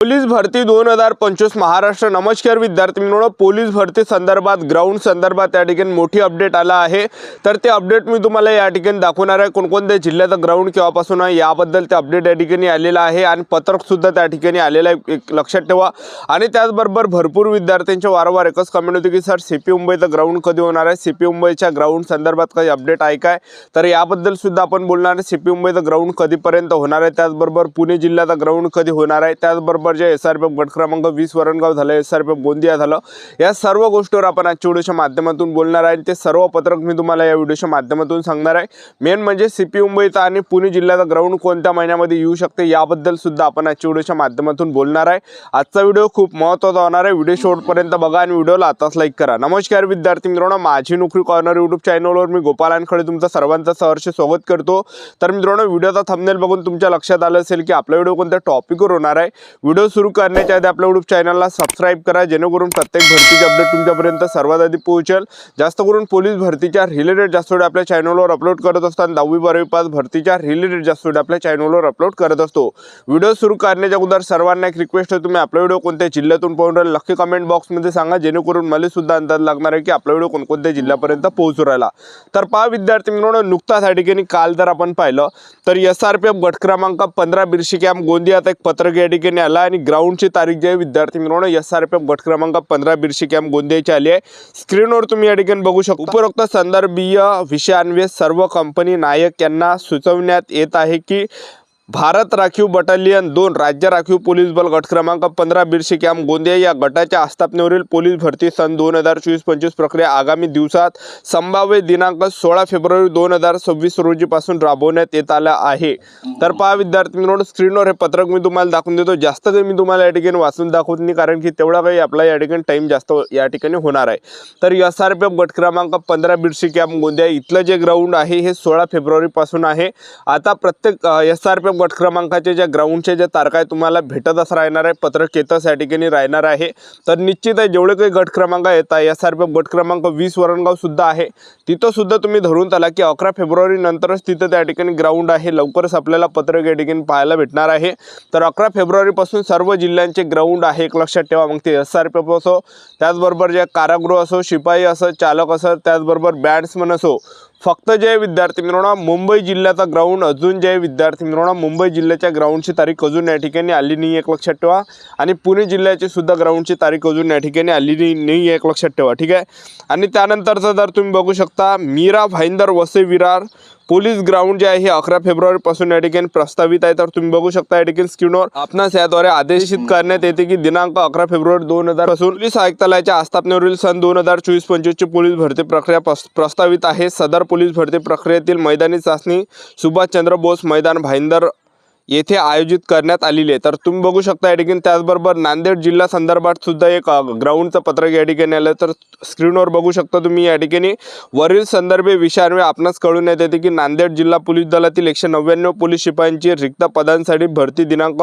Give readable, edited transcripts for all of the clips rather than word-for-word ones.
Police भरती 2025 महाराष्ट्र। नमस्कार विद्यार्थी मित्रांनो, पोलीस भरती संदर्भात ग्राउंड संदर्भात या ठिकाणी मोठी अपडेट आला आहे। तर ते अपडेट मी तुम्हाला या ठिकाणी दाखवणार आहे। कोणकोणत्या जिल्ह्याचा ग्राउंड केव्हापासून आहे याबद्दल ते अपडेट या ठिकाणी आलेला आहे आणि पत्रक सुद्धा त्या ठिकाणी आलेलं आहे, एक लक्षात ठेवा। आणि त्याचबरोबर भरपूर विद्यार्थ्यांचे वारंवार एकच कमेंट होती की सर सीपी मुंबईचं ग्राउंड कधी होणार आहे, सीपी मुंबईच्या ग्राउंड संदर्भात काही अपडेट आहे काय, तर याबद्दल सुद्धा आपण बोलणार आहे। सीपी मुंबईचं ग्राउंड कधीपर्यंत होणार आहे, त्याचबरोबर पुणे जिल्ह्याचा ग्राउंड कधी होणार आहे, त्याचबरोबर जे एसआरपीएफ गट क्रमांक 20 वरणगाव झालं, एसआरपीएफ गोंदिया झालं, या सर्व गोष्टीवर आपण आजच्या व्हिडिओच्या माध्यमातून बोलणार आहे। ते सर्व पत्रक मी तुम्हाला या व्हिडिओच्या माध्यमातून सांगणार आहे। मेन म्हणजे सीपी मुंबईचा आणि पुणे जिल्ह्याचा ग्राउंड कोणत्या महिन्यामध्ये येऊ शकते याबद्दल सुद्धा आपण आजच्या व्हिडिओच्या माध्यमातून बोलणार आहे। आजचा व्हिडिओ खूप महत्त्वाचा होणार आहे। व्हिडिओ शेवटपर्यंत बघा आणि व्हिडिओला आताच लाईक करा। नमस्कार विद्यार्थी मित्रांनो, माझी नोकरी कॉर्नर यूट्यूब चॅनलवर मी गोपालांकडे तुमचं सर्वांचं सहर्ष स्वागत करतो। तर मित्रांनो, व्हिडिओचा थंबनेल बघून तुमच्या लक्षात आलं असेल की आपला व्हिडिओ कोणत्या टॉपिकवर होणार आहे। व्हिडिओ सुरू करण्याच्या आधी आपल्या यूट्यूब चॅनलला सबस्क्राइब करा, जेणेकरून प्रत्येक भरतीचे अपडेट तुमच्यापर्यंत सर्वात आधी पोहोचेल। जास्त करून पोलीस भरतीच्या रिलेटेड जास्त व्हिडिओ आपल्या चॅनलवर अपलोड करत असताना 10वी 12वी पास भरतीच्या रिलेटेड जास्त व्हिडिओ आपल्या चॅनलवर अपलोड करत असतो। व्हिडिओ सुरू करण्याच्या अगोदर सर्वांना एक रिक्वेस्ट आहे, तुम्ही आपला व्हिडिओ कोणत्या जिल्ह्यातून पाहून राहिले नक्की कमेंट बॉक्समध्ये सांगा, जेणेकरून मला सुद्धा अंदाज लागणार आहे की आपला व्हिडिओ कोणकोणत्या जिल्ह्यापर्यंत पोहोचू राहिला। तर पहा विद्यार्थी मित्रांनो, नुकताच या ठिकाणी काल जर आपण पाहिलं तर एसआरपीएफ गट क्रमांक 15 बिरशी कॅम्प गोंदियात एक पत्रक या ठिकाणी आला आणि ग्राउंडची तारीख जी आहे विद्यार्थी मित्रांनो एसआरपीएफ गट क्रमांक 15 बिरशी कॅम्प गोंदियाची आली आहे। स्क्रीनवर तुम्ही या ठिकाणी बघू शकता। उपरोक्त संदर्भीय विषयान्वये सर्व कंपनी नायक यांना सुचवण्यात येत आहे की भारत राखीव बटालियन 2 राज्य राखीव पोलीस बल गट क्रमांक 15 बिरशी कॅम्प गोंदिया या गटाच्या आस्थापनेवरील पोलीस भरती सन 2024-25 प्रक्रिया आगामी दिवसात संभाव्य दिनांक 16 फेब्रुवारी 2026 रोजीपासून राबवण्यात येत आला आहे। तर पहा विद्यार्थी मित्रांनो, स्क्रीनवर हे पत्रक मी तुम्हाला दाखवून देतो। जास्त काही मी तुम्हाला या ठिकाणी वाचून दाखवत नाही, कारण की तेवढा काही आपला या ठिकाणी टाइम जास्त या ठिकाणी होणार आहे। तर एसआरपीएफ गट क्रमांक 15 बिरशी कॅम्प गोंदिया इथलं जे ग्राउंड आहे हे 16 फेब्रुवारी पासून आहे। आता प्रत्येक एसआरपीएफ गट क्रमांकाचे ज्या ग्राउंडचे ज्या तारखा आहे तुम्हाला भेटतच राहणार आहे, पत्रक येतच या ठिकाणी राहणार आहे। तर निश्चित आहे जेवढे काही गट क्रमांक येत आहे, एसआरपीएफ गट क्रमांक 20 वरणगाव सुद्धा आहे, तिथं सुद्धा तुम्ही धरून चला की 11 फेब्रुवारी नंतरच तिथं त्या ठिकाणी ग्राउंड आहे। लवकरच आपल्याला पत्रक या ठिकाणी पाहायला भेटणार आहे। तर 11 फेब्रुवारी पासून सर्व जिल्ह्यांचे ग्राउंड आहे, एक लक्षात ठेवा। मग ते एसआरपीएफ असो, त्याचबरोबर जे कारागृह असो, शिपाई असो, चालक असो, त्याचबरोबर बॅट्समन असो, फक्त जे विद्यार्थी मित्रांनो मुंबई जिल्ह्याचा ग्राउंड अजून जे विद्यार्थी मित्रांनो मुंबई जिल्ह्याच्या ग्राउंडची तारीख अजून या ठिकाणी आली नाही, एक लक्षात ठेवा। आणि पुणे जिल्ह्याची सुद्धा ग्राउंडची तारीख अजून या ठिकाणी आली नाही, एक लक्षात ठेवा, ठीक आहे। आणि त्यानंतरचं जर तुम्ही बघू शकता मीरा भाईंदर वसई विरार पोलीस ग्राउंड जे आहे हे 11 फेब्रुवारी पासून या ठिकाणी प्रस्तावित आहे। तर तुम्ही बघू शकता या ठिकाणी स्क्रीनवर आपणास याद्वारे आदेशित करण्यात येते की दिनांक 11 फेब्रुवारी 2000 पासून पोलीस आयुक्तालयाच्या आस्थापनेवरील सन 2024-25 ची पोलीस भरती प्रक्रिया प्रस्तावित आहे। सदर पोलीस भरती प्रक्रियेतील मैदानी चाचणी सुभाषचंद्र बोस मैदान भाईंदर येथे आयोजित करण्यात आलेली आहे। तर तुम्ही बघू शकता या ठिकाणी त्याचबरोबर नांदेड जिल्हा संदर्भात सुद्धा एक ग्राउंडचं पत्रक या ठिकाणी आलं। तर स्क्रीनवर बघू शकता तुम्ही या ठिकाणी वरील संदर्भीय विषयान्वये आपणास कळवण्यात येते की नांदेड जिल्हा पोलीस दलातील 199 पोलीस शिपायांची रिक्त पदांसाठी भरती दिनांक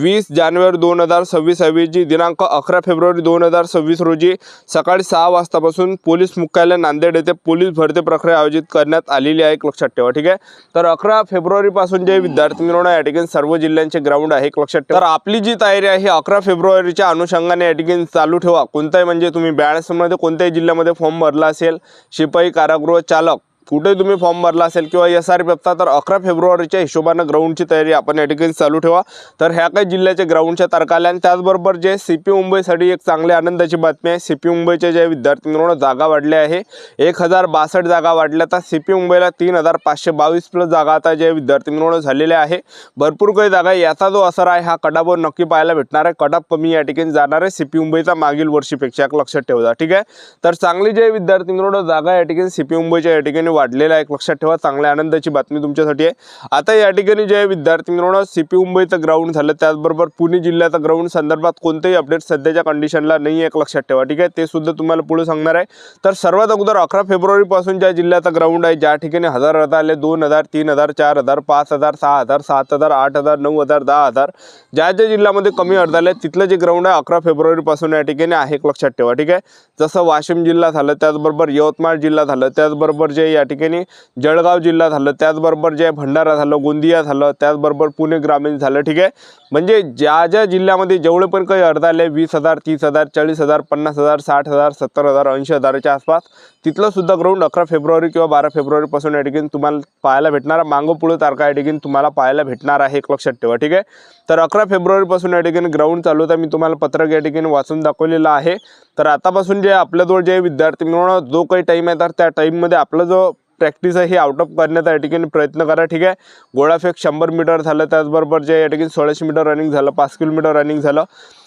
20 जानेवारी 2026 ऐवजी दिनांक 11 फेब्रुवारी 2026 रोजी सकाळी 6 वाजतापासून पोलीस मुख्यालय नांदेड येथे पोलीस भरती प्रक्रिया आयोजित करण्यात आलेली आहे, एक लक्षात ठेवा, ठीक आहे। तर 11 फेब्रुवारी पासून जे विद्यार्थी मित्रांनो या ठिकाणी सर्व जिल्ह्यांचे ग्राउंड आहे, एक लक्षात ठेवा। तर आपली जी तयारी आहे 11 फेब्रुवारीच्या अनुषंगाने या ठिकाणी चालू ठेवा। कोणताही म्हणजे तुम्ही बॅट्समध्ये कोणत्याही जिल्ह्यामध्ये फॉर्म भरला असेल, शिपाई, कारागृह चालक कुठे तुम्ही फॉर्म भरला असेल किंवा एसआरपीएफचा, तर 11 फेब्रुवारीच्या हिशोबानं ग्राउंडची तयारी आपण या ठिकाणी चालू ठेवा। तर ह्या काही जिल्ह्याच्या ग्राउंडच्या तारखा आल्या। आणि त्याचबरोबर जे सीपी मुंबईसाठी एक चांगली आनंदाची बातमी आहे, सीपी मुंबईच्या ज्या विद्यार्थी मित्रांनो जागा वाढल्या आहे, 1062 जागा वाढल्या। तर सीपी मुंबईला 3522 प्लस जागा आता जे विद्यार्थी मित्रांनो झालेल्या आहे, भरपूर काही जागा। याचा जो असर आहे हा कटापवर नक्की पाहायला भेटणार आहे, कटाप कमी या ठिकाणी जाणार आहे सीपी मुंबईचा मागील वर्षीपेक्षा, एक लक्षात ठेवा, ठीक आहे। तर चांगली जे विद्यार्थी मित्रांनो जागा या ठिकाणी सीपी मुंबईच्या या ठिकाणी वाढलेला आहे, एक लक्षात ठेवा। चांगल्या आनंदाची बातमी तुमच्यासाठी आहे। आता या ठिकाणी जे विद्यार्थी मित्रांनो सीपी मुंबईचं ग्राउंड झालं, त्याचबरोबर पुणे जिल्ह्याचा ग्राउंड संदर्भात कोणतेही अपडेट सध्याच्या कंडिशनला नाही, एक लक्षात ठेवा, ठीक आहे। ते सुद्धा तुम्हाला पुढे सांगणार आहे। तर सर्वात अगोदर 11 फेब्रुवारी पासून ज्या जिल्ह्याचा ग्राउंड आहे, ज्या ठिकाणी 1000 रद्द आले, 2000, 3000, 4000, 5000, 6000, 7000, 8000, 9000, 10000, ज्या ज्या जिल्ह्यामध्ये कमी अर्ध आले तिथलं जे ग्राउंड आहे 11 फेब्रुवारी पासून या ठिकाणी आहे, एक लक्षात ठेवा, ठीक आहे। जसं वाशिम जिल्हा झालं, त्याचबरोबर यवतमाळ जिल्हा झालं, त्याचबरोबर जे या ठिकाणी जळगाव जिल्हा झालं, त्याचबरोबर जे भंडारा झालं, गोंदिया झालं, त्याचबरोबर पुणे ग्रामीण झालं. ठीक आहे, म्हणजे ज्या जिल्ह्यामध्ये जेवढे पण काही अर्ज आले 20,000, 30,000, 40,000, 50,000, 60,000, 70,000, 80,000च्या आसपास, तिथलं सुद्धा ग्राउंड 11 फेब्रुवारी किंवा 12 फेब्रुवारीपासून या ठिकाणी तुम्हाला पाहायला भेटणार. मागं पुढे तारखा या ठिकाणी तुम्हाला पाहायला भेटणार आहे, एक लक्षात ठेवा. ठीक आहे, तर 11 फेब्रुवारीपासून या ठिकाणी ग्राउंड चालू होता. मी तुम्हाला पत्रक या ठिकाणी वाचून दाखवलेलं आहे. तर आतापासून जे आपल्याजवळ जे विद्यार्थी मिळवणं जो काही टाईम आहे, तर त्या टाईममध्ये आपला जो प्रॅक्टिस आहे ही आउट ऑफ करण्याचा या ठिकाणी प्रयत्न करा. ठीक आहे, गोळाफेक 100 मीटर झालं, त्याचबरोबर जे या ठिकाणी 1600 मीटर रनिंग झालं, 5 किलोमीटर रनिंग झालं.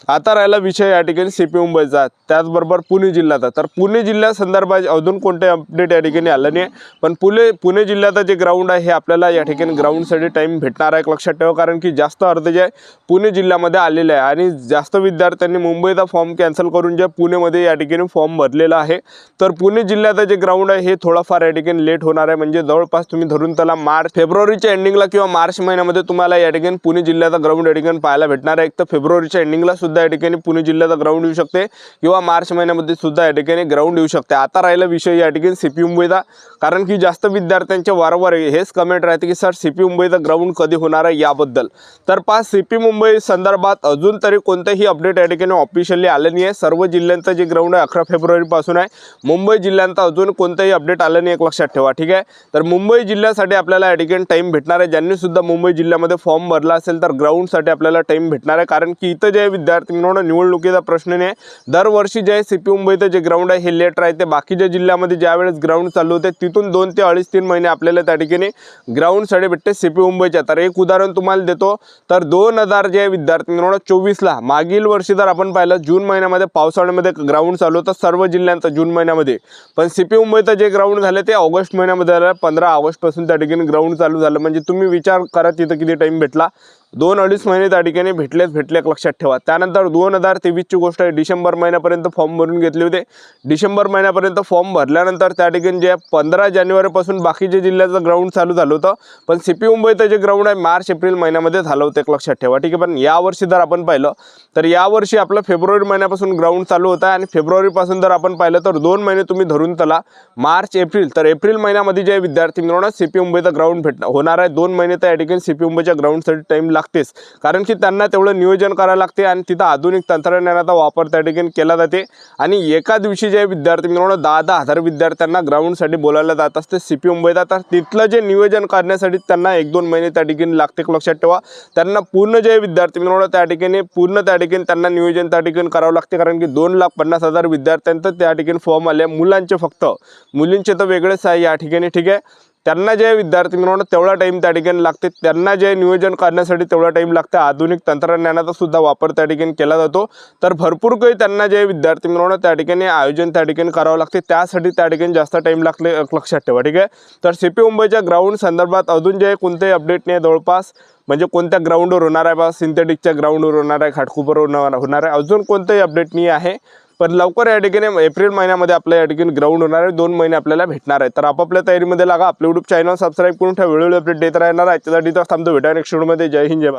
आता राहिला विषय या ठिकाणी CP मुंबईचा, त्याचबरोबर पुणे जिल्ह्याचा. तर पुणे जिल्ह्यासंदर्भात अजून कोणते अपडेट या ठिकाणी आलं नाही, पण पुणे जिल्ह्याचं जे ग्राउंड आहे हे आपल्याला या ठिकाणी ग्राउंडसाठी टाईम भेटणार आहे, लक्षात ठेवा. कारण की जास्त अर्ज जे आहे पुणे जिल्ह्यामध्ये आलेले आहे आणि जास्त विद्यार्थ्यांनी मुंबईचा फॉर्म कॅन्सल करून जे पुणेमध्ये या ठिकाणी फॉर्म भरलेला आहे. तर पुणे जिल्ह्याचं जे ग्राउंड आहे हे थोडंफार या ठिकाणी लेट होणार आहे. म्हणजे जवळपास तुम्ही धरून त्याला फेब्रुवारीच्या एंडिंगला किंवा मार्च महिन्यामध्ये तुम्हाला या ठिकाणी पुणे जिल्ह्याचा ग्राउंड या ठिकाणी पाहायला भेटणार आहे. एक तर फेब्रुवारीच्या एंडिंगला सुद्धा या ठिकाणी पुणे जिल्ह्याचा ग्राउंड येऊ शकते किंवा मार्च महिन्यामध्ये सुद्धा या ठिकाणी ग्राउंड येऊ शकते. आता राहिला विषय या ठिकाणी CP मुंबईचा, कारण की जास्त विद्यार्थ्यांचे वारंवार हेच कमेंट राहते की सर CP मुंबईचा ग्राउंड कधी होणार आहे याबद्दल. तर CP मुंबई संदर्भात अजून तरी कोणतेही अपडेट या ठिकाणी ऑफिशियली आलं नाही आहे. सर्व जिल्ह्यांचं जे ग्राउंड आहे 11 फेब्रुवारीपासून आहे. मुंबई जिल्ह्यांचा अजून कोणतेही अपडेट आलं नाही, एक लक्षात ठेवा. ठीक आहे, तर मुंबई जिल्ह्यासाठी आपल्याला या ठिकाणी टाईम भेटणार आहे. ज्यांनी सुद्धा मुंबई जिल्ह्यामध्ये फॉर्म भरला असेल तर ग्राउंडसाठी आपल्याला टाईम भेटणार आहे. कारण की इथं जे विद्यार्थी मिळवणं निवडणुकीचा प्रश्न नाही. दरवर्षी जे CP मुंबईचं जे ग्राउंड आहे हे लेट राहते. बाकीच्या जिल्ह्यामध्ये ज्यावेळेस ग्राउंड चालू होते तिथून 2 ते 2.5-3 महिने आपल्याला त्या ठिकाणी ग्राउंडसाठी भेटते CP मुंबईच्या. तर एक उदाहरण तुम्हाला देतो. तर 2000 जे विद्यार्थी मिळवणं 24ला मागील वर्षी जर आपण पाहिलं जून महिन्यामध्ये पावसाळ्यामध्ये ग्राउंड चालू होतं सर्व जिल्ह्यांचं जून महिन्यामध्ये, पण CP मुंबईचं जे ग्राउंड झाले ते ऑगस्ट महिन्यामध्ये झालं. 15 ऑगस्टपासून त्या ठिकाणी ग्राउंड चालू झालं. म्हणजे तुम्ही विचार करा तिथं किती टाईम भेटला. 2-2.5 महिने त्या ठिकाणी भेटले, एक लक्षात ठेवा. त्यानंतर 2023ची गोष्ट आहे, डिसेंबर महिन्यापर्यंत फॉर्म भरून घेतले होते. डिसेंबर महिन्यापर्यंत फॉर्म भरल्यानंतर त्या ठिकाणी जे 15 जानेवारीपासून बाकीच्या जिल्ह्याचं ग्राउंड चालू झालं होतं, पण CP मुंबईचं जे ग्राउंड आहे मार्च-एप्रिल महिन्यामध्ये झालं होतं, एक लक्षात ठेवा. ठीक आहे, पण यावर्षी जर आपण पाहिलं तर यावर्षी आपलं फेब्रुवारी महिन्यापासून ग्राउंड चालू होतं आणि फेब्रुवारीपासून जर आपण पाहिलं तर 2 महिने तुम्ही धरून त्याला मार्च-एप्रिल. तर एप्रिल महिन्यामध्ये जे विद्यार्थी मिळवणार CP मुंबईचं ग्राउंड होणार आहे. 2 महिने त्या ठिकाणी CP मुंबईच्या ग्राउंडसाठी टाईम लागतेच, कारण की त्यांना तेवढं नियोजन करायला लागते आणि तिथं आधुनिक तंत्रज्ञानाचा वापर त्या ठिकाणी केला जाते. आणि एका दिवशी जे विद्यार्थी मिळवणं 10,000 विद्यार्थ्यांना ग्राउंडसाठी बोलायला जात असते CP मुंबईचा. तर तिथलं जे नियोजन करण्यासाठी त्यांना 1-2 महिने त्या ठिकाणी लागते, लक्षात ठेवा. त्यांना पूर्ण जे विद्यार्थी मिळवणं त्या ठिकाणी त्यांना नियोजन त्या ठिकाणी करावं लागते, कारण की 2,50,000 विद्यार्थ्यांचं त्या ठिकाणी फॉर्म आले. मुलांचे फक्त, मुलींचे तर वेगळेच आहे या ठिकाणी. ठीक आहे, त्यांना जे विद्यार्थी मिळवणं तेवढा टाईम त्या ठिकाणी लागते, त्यांना जे नियोजन करण्यासाठी तेवढा टाईम लागते. आधुनिक तंत्रज्ञानाचा सुद्धा वापर त्या ठिकाणी केला जातो. तर भरपूर काही त्यांना जे विद्यार्थी मिळवणं त्या ठिकाणी आयोजन त्या ठिकाणी करावं लागते, त्यासाठी त्या ठिकाणी जास्त टाईम लागले, लक्षात ठेवा. ठीक आहे, तर CP मुंबईच्या ग्राउंड संदर्भात अजून जे कोणतेही अपडेट नाही जवळपास. म्हणजे कोणत्या ग्राउंडवर होणार आहे बा, सिंथेटिकच्या ग्राउंडवर होणार आहे, घाटकोपरवर होणार आहे, अजून कोणतेही अपडेट नाही आहे. पण लवकर या ठिकाणी एप्रिल महिन्यामध्ये आपल्या या ठिकाणी ग्राउंड होणार आहे. 2 महिने आपल्याला भेटणार आहे. तर आपापल्या तयारीमध्ये लागा. आपल्या YouTube चॅनल सबस्क्राईब करून ठेवा. वेळोवेळी अपडेट देत राहणार आहे. त्यासाठी थांबतो. भेटा नेक्स्ट व्हिडिओमध्ये. जय हिंद, जय भारत.